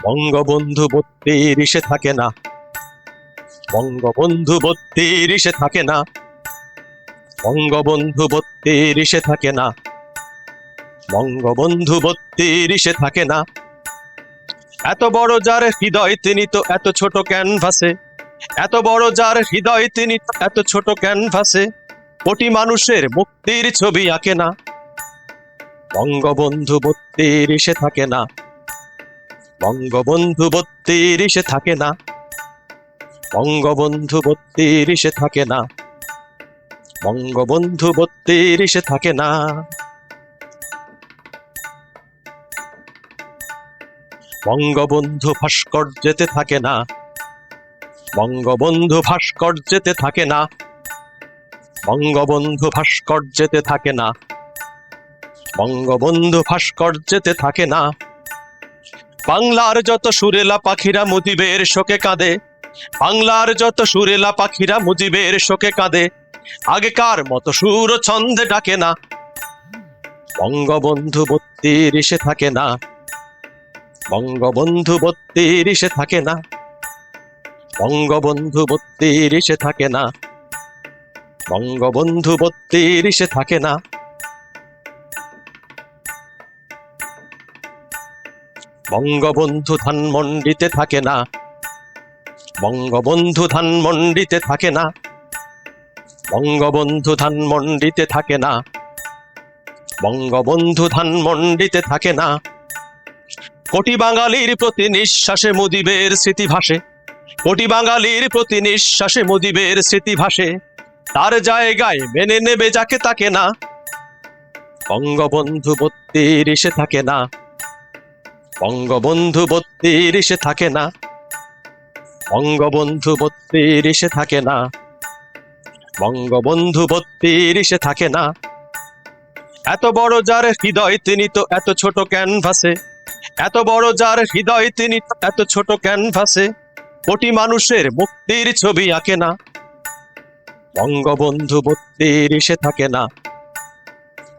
বঙ্গবন্ধু ৩২ থাকে না, বঙ্গবন্ধু ৩২ থাকে না, বঙ্গবন্ধু ৩২ থাকে না, বঙ্গবন্ধু ৩২ থাকে না। এত বড় যার হৃদয় তিনি তো এত ছোট ক্যানভাসে, এত বড় যার হৃদয় তিনি তো এত ছোট ক্যানভাসে কোটি মানুষের মুক্তির ছবি আঁকে না। বঙ্গবন্ধু ৩২ থাকে না, বঙ্গবন্ধু ৩২ থাকে না, বঙ্গবন্ধু ৩২ থাকে না, বঙ্গবন্ধু ৩২ থাকে না। বঙ্গবন্ধু ভাস্কর্যেতে থাকে না, বঙ্গবন্ধু ভাস্কর্যেতে থাকে না, বঙ্গবন্ধু ভাস্কর্যেতে থাকে না, বঙ্গবন্ধু ভাস্কর্যেতে থাকে না। বাংলার যত সুরেলা পাখিরা মুজিবের শোকে কাঁদে, বাংলার যত সুরেলা পাখিরা মুজিবের শোকে কাঁদে, আগেকার মতো সুর ছন্দে ডাকে না। বঙ্গবন্ধু ৩২ থাকে না, বঙ্গবন্ধু ৩২ থাকে না, বঙ্গবন্ধু ৩২ থাকে না, বঙ্গবন্ধু ৩২ থাকে না। বঙ্গবন্ধু ধানমন্ডিতে থাকে না, বঙ্গবন্ধু ধানমন্ডিতে থাকে না, বঙ্গবন্ধু ধানমন্ডিতে থাকে না, বঙ্গবন্ধু ধানমন্ডিতে থাকে না। কোটি বাঙালির প্রতি নিঃশ্বাসে মুজিবের স্মৃতি ভাসে, কোটি বাঙালির প্রতি নিঃশ্বাসে মুজিবের স্মৃতি ভাসে, তার জায়গায় মেনে নেবে যাকে তাকে না। বঙ্গবন্ধু ৩২ থাকে না, বঙ্গবন্ধু ৩২ থাকে না, বঙ্গবন্ধু ৩২ থাকে না, বঙ্গবন্ধু ৩২ থাকে না। এত বড় যার হৃদয় তিনি তো এত ছোট ক্যানভাসে, এত বড় যার হৃদয় তিনি তো এত ছোট ক্যানভাসে কোটি মানুষের মুক্তির ছবি আঁকে না। বঙ্গবন্ধু ৩২ থাকে না,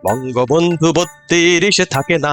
বঙ্গবন্ধু ৩২ থাকে না।